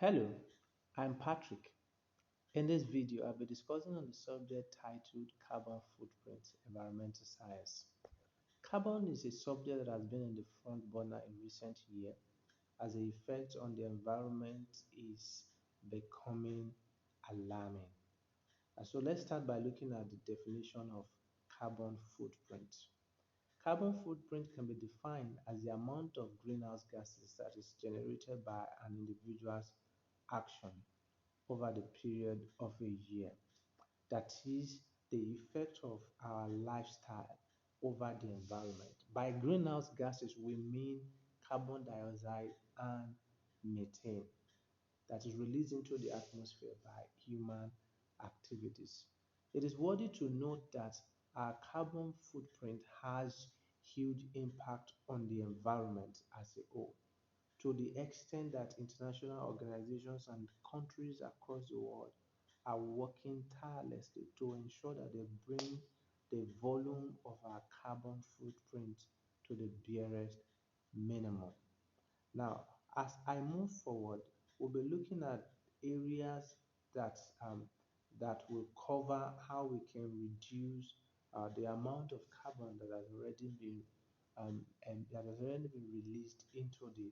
Hello, I'm Patrick. In this video, I'll be discussing on the subject titled Carbon Footprint, Environmental Science. Carbon is a subject that has been in the front burner in recent years as the effect on the environment is becoming alarming. So let's start by looking at the definition of carbon footprint. Carbon footprint can be defined as the amount of greenhouse gases that is generated by an individual's action over the period of a year. That is the effect of our lifestyle over the environment. By greenhouse gases, we mean carbon dioxide and methane that is released into the atmosphere by human activities. It is worthy to note that our carbon footprint has huge impact on the environment as a whole, to the extent that international organizations and countries across the world are working tirelessly to ensure that they bring the volume of our carbon footprint to the barest minimum. Now, as I move forward, we'll be looking at areas that that will cover how we can reduce the amount of carbon that has already been released into the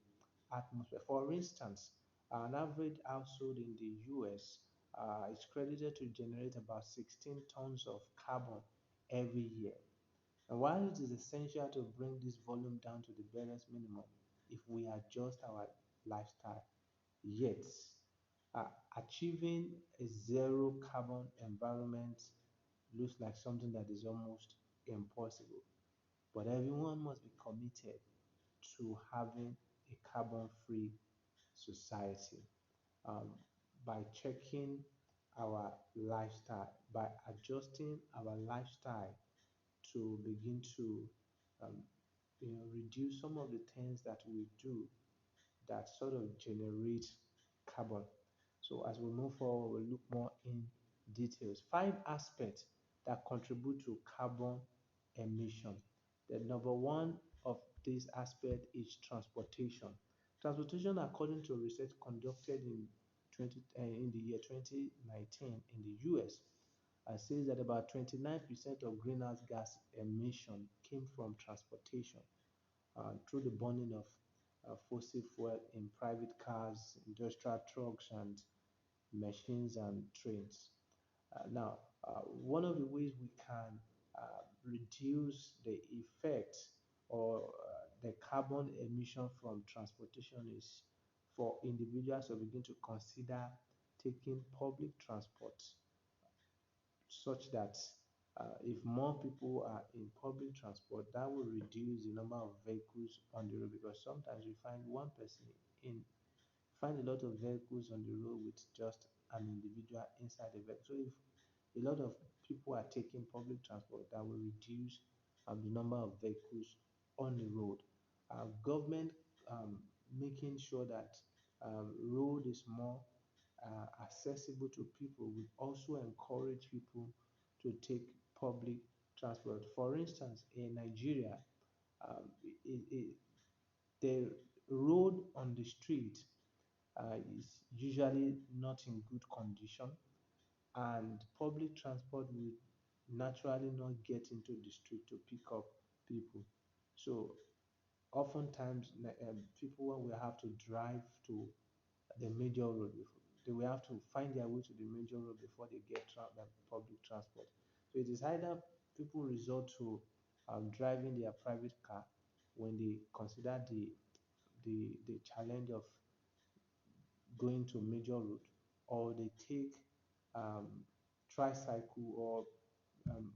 atmosphere. For instance, an average household in the US is credited to generate about 16 tons of carbon every year. And while it is essential to bring this volume down to the barest minimum if we adjust our lifestyle, yet uh, achieving a zero carbon environment looks like something that is almost impossible. But everyone must be committed to having a carbon free society um, by checking our lifestyle, by adjusting our lifestyle to begin to um, reduce some of the things that we do that sort of generate carbon. So as we move forward, we'll look more in details. Five aspects that contribute to carbon emission. The number one of this aspect is transportation. Transportation, according to research conducted in the year 2019 in the US, says that about 29% of greenhouse gas emission came from transportation through the burning of fossil fuel in private cars, industrial trucks, and machines and trains. Now, one of the ways we can reduce the effect or the carbon emission from transportation is for individuals to begin to consider taking public transport such that if more people are in public transport, that will reduce the number of vehicles on the road because sometimes you find one person in find a lot of vehicles on the road with just an individual inside the vehicle. So if a lot of people are taking public transport, that will reduce the number of vehicles on the road. Government making sure that road is more accessible to people will also encourage people to take public transport. For instance, in Nigeria, um, it, it, the road on the street is usually not in good condition, and public transport will naturally not get into the street to pick up people. So oftentimes, people will have to drive to the major road before they will have to find their way to the major road before they get public transport. So it is either people resort to driving their private car when they consider the challenge of going to major road, or they take um, tricycle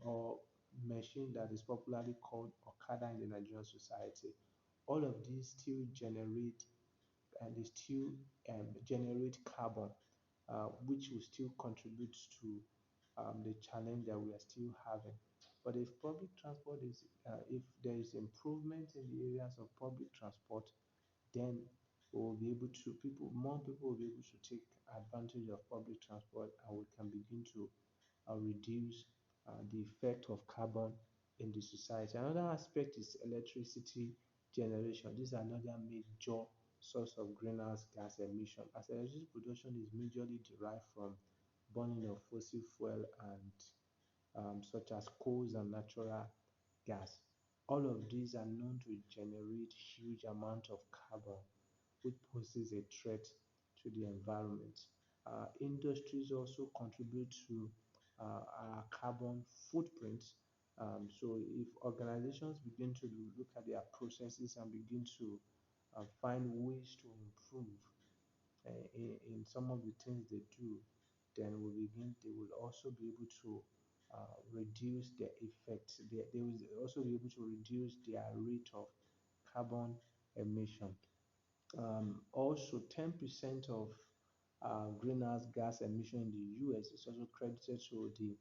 or machine that is popularly called Okada in the Nigerian society. All of these still generate and they still generate carbon, which will still contribute to the challenge that we are still having. But if public transport is, if there is improvement in the areas of public transport, then we will be able to more people will be able to take advantage of public transport, and we can begin to reduce the effect of carbon in the society. Another aspect is electricity generation. This is another major source of greenhouse gas emission, as electricity production is majorly derived from burning of fossil fuel and such as coals and natural gas. All of these are known to generate huge amount of carbon, which poses a threat to the environment. Industries also contribute to our carbon footprint. So if organizations begin to look at their processes and begin to find ways to improve in some of the things they do, then they will also be able to reduce their effect. They will also be able to reduce their rate of carbon emission. Also, 10% of greenhouse gas emission in the US is also credited to the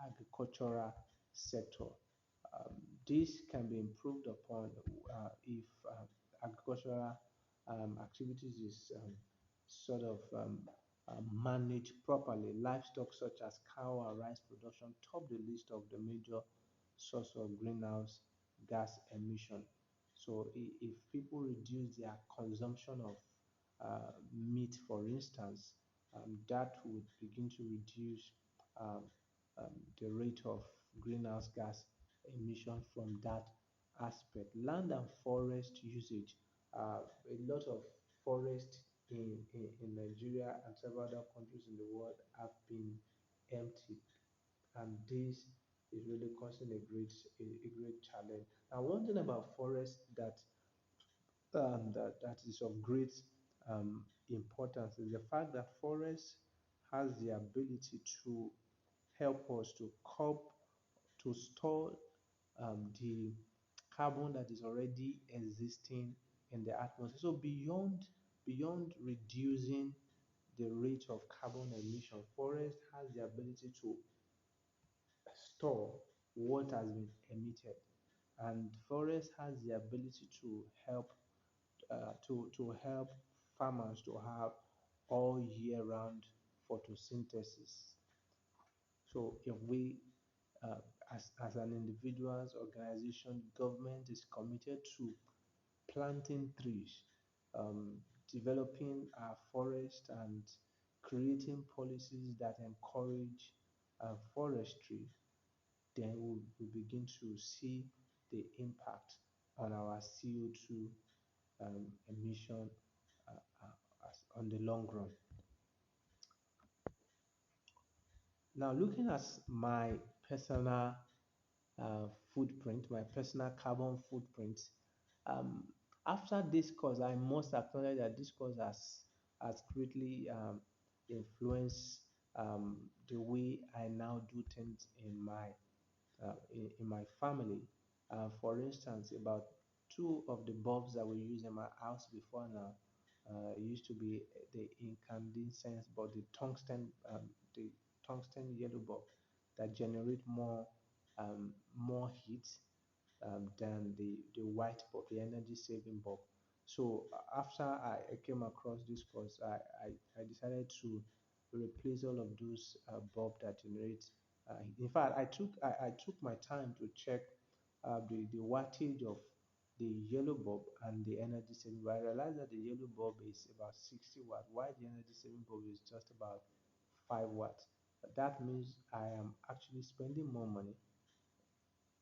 agricultural sector. Um, this can be improved upon if agricultural activities is sort of managed properly. Livestock such as cow and rice production top the list of the major source of greenhouse gas emission. So if people reduce their consumption of meat, for instance, that would begin to reduce um, the rate of greenhouse gas emission from that aspect. Land and forest usage. A lot of forest in Nigeria and several other countries in the world have been emptied, and this is really causing a great challenge. Now, one thing about forest that is of great importance is the fact that forest has the ability to help us to cope, to store the carbon that is already existing in the atmosphere. So beyond reducing the rate of carbon emission, forest has the ability to store what has been emitted, and forest has the ability to help farmers to have all year round photosynthesis. So if we uh, as an individuals, organization, government is committed to planting trees, developing our forest, and creating policies that encourage forestry, then we begin to see the impact on our CO2 emission on the long run. Now, looking at my personal footprint, my personal carbon footprint, um, after this course, I must acknowledge that this course has greatly influenced the way I now do things in my family. For instance, about two of the bulbs that we use in my house before now used to be the incandescent, but the tungsten yellow bulb that generate more heat than the white bulb, the energy saving bulb. So after I came across this course, I decided to replace all of those bulb that generate. In fact, I took my time to check the wattage of the yellow bulb and the energy saving. But I realized that the yellow bulb is about 60 watts, while the energy saving bulb is just about 5 watts. That means I am actually spending more money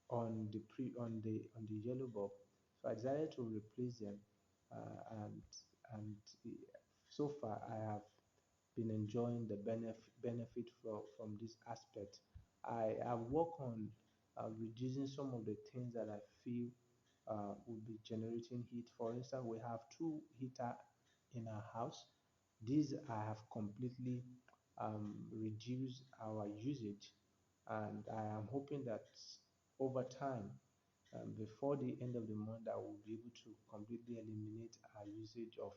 on the yellow bulb. So I decided to replace them, and so far I have been enjoying the benefit from this aspect. I have worked on reducing some of the things that I feel will be generating heat. For instance, we have two heater in our house. These I have completely reduced our usage, and I am hoping that over time, before the end of the month, I will be able to completely eliminate our usage of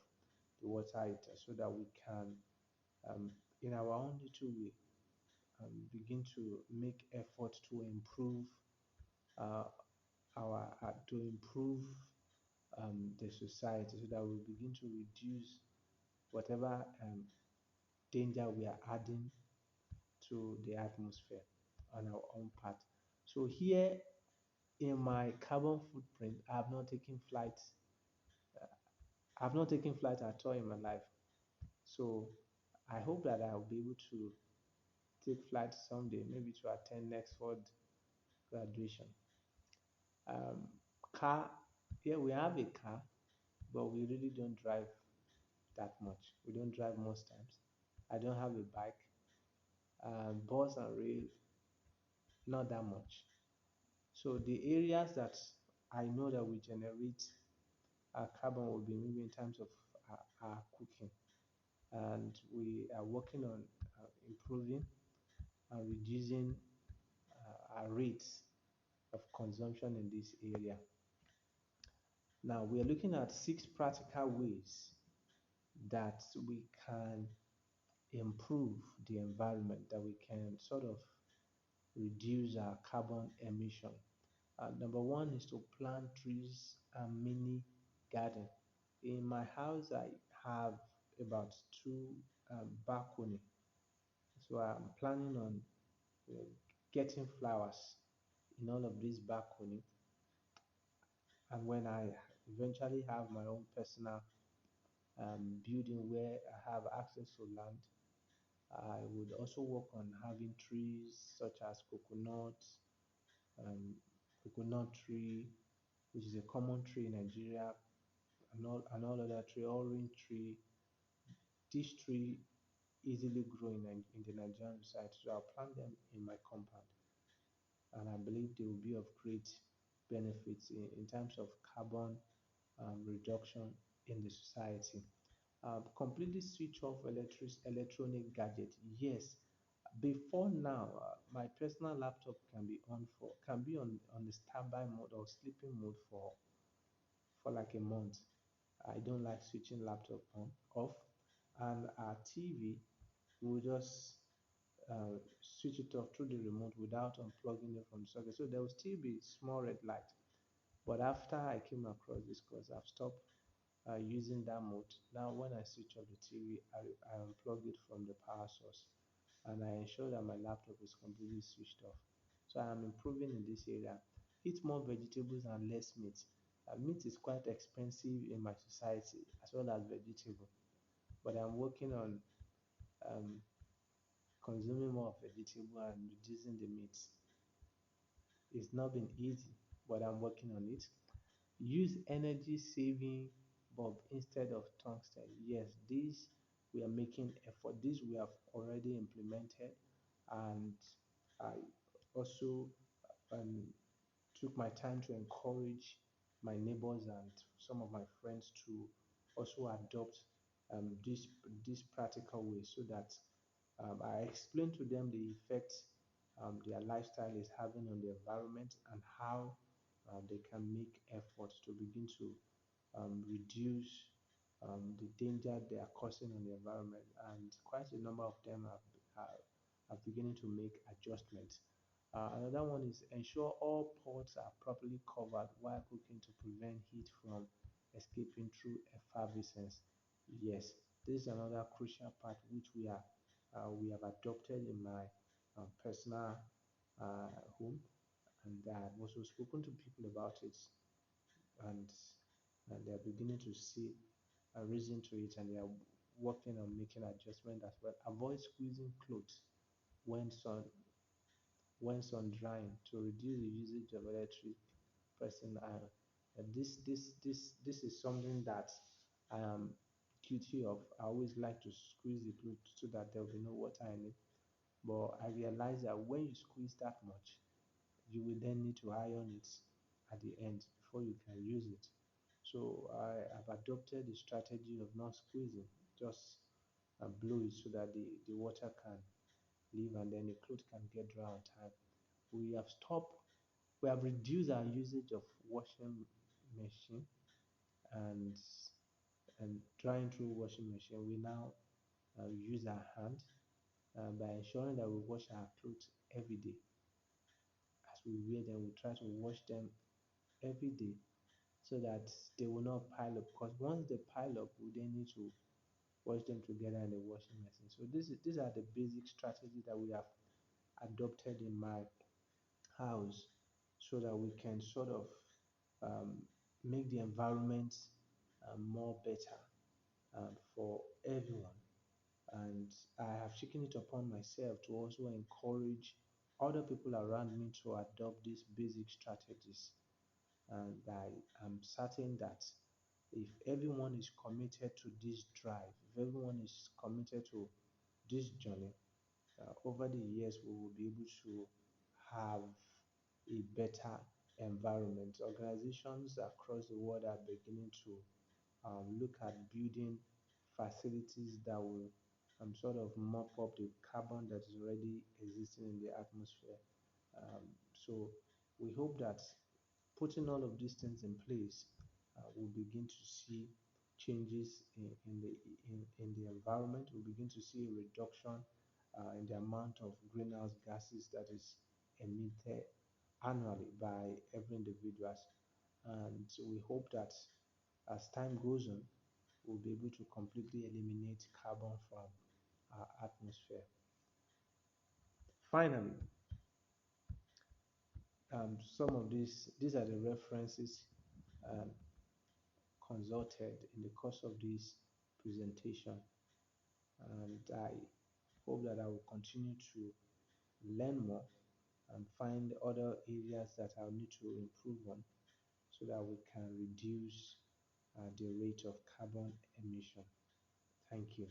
the water heater so that we can, in our own little way, begin to make effort to improve uh, to improve the society so that we begin to reduce whatever danger we are adding to the atmosphere on our own part. So here in my carbon footprint, I have not taken flights I've not taken flight at all in my life. So I hope that I'll be able to take flight someday, maybe to attend next Ford graduation. Um, car, yeah, we have a car, but we really don't drive that much. We don't drive most times. I don't have a bike. Bus and rail, not that much. So the areas that I know that we generate carbon will be maybe in terms of our cooking, and we are working on improving and reducing our rates of consumption in this area. Now we are looking at 6 practical ways that we can improve the environment, that we can sort of reduce our carbon emission. Number one is to plant trees and mini garden. In my house, I have about two balcony, so I'm planning on uh, getting flowers in all of these balcony. And when I eventually have my own personal building where I have access to land, I would also work on having trees such as um, coconut tree, which is a common tree in Nigeria, and all other tree, orange tree. This tree easily grow in the Nigerian side, so I'll plant them in my compound, and I believe they will be of great benefits in terms of carbon reduction in the society. Completely switch off electronic gadget. Yes, before now, my personal laptop can be on the standby mode or sleeping mode for like a month. I don't like switching laptop on off, and our TV will just switch it off through the remote without unplugging it from the socket. So there will still be small red light. But after I came across this course, I've stopped using that mode. Now, when I switch off the TV, I unplug it from the power source, and I ensure that my laptop is completely switched off. So I am improving in this area. Eat more vegetables and less meat. Meat is quite expensive in my society as well as vegetable, but I'm working on um, consuming more of vegetable and reducing the meat. It's not been easy, but I'm working on it. Use energy saving bulb instead of tungsten. Yes, this we are making effort. This we have already implemented, and I also um, took my time to encourage my neighbors and some of my friends to also adopt this practical way, so that I explain to them the effect their lifestyle is having on the environment, and how they can make efforts to begin to reduce the danger they are causing on the environment. And quite a number of them are beginning to make adjustments. Another one is ensure all pots are properly covered while cooking to prevent heat from escaping through effervescence. Yes, this is another crucial part which we have adopted in my personal home, and I've also spoken to people about it, and they are beginning to see a reason to it, and they are working on making adjustment as well. Avoid squeezing clothes when sun when drying to reduce the usage of electric pressing iron. And this is something that I am guilty of. I always like to squeeze the clothes so that there will be no water in it. But I realize that when you squeeze that much, you will then need to iron it at the end before you can use it. So I have adopted the strategy of not squeezing, just blow it so that the water can leave, and then the clothes can get dry on time. We have stopped, we have reduced our usage of washing machine and drying through washing machine. We now use our hand by ensuring that we wash our clothes every day. As we wear them, we try to wash them every day so that they will not pile up. Because once they pile up, we then need to wash them together in the washing machine. So these are the basic strategies that we have adopted in my house, so that we can sort of um, make the environment more better for everyone. And I have taken it upon myself to also encourage other people around me to adopt these basic strategies. And I am certain that if everyone is committed to this drive, if everyone is committed to this journey, over the years we will be able to have a better environment. Organizations across the world are beginning to look at building facilities that will sort of mop up the carbon that is already existing in the atmosphere. Um, so we hope that putting all of these things in place, we'll begin to see changes in the environment. We'll begin to see a reduction in the amount of greenhouse gases that is emitted annually by every individual. And we hope that as time goes on, we'll be able to completely eliminate carbon from our atmosphere. Finally, some of these are the references um, consulted in the course of this presentation, and I hope that I will continue to learn more and find other areas that I'll need to improve on so that we can reduce the rate of carbon emission. Thank you.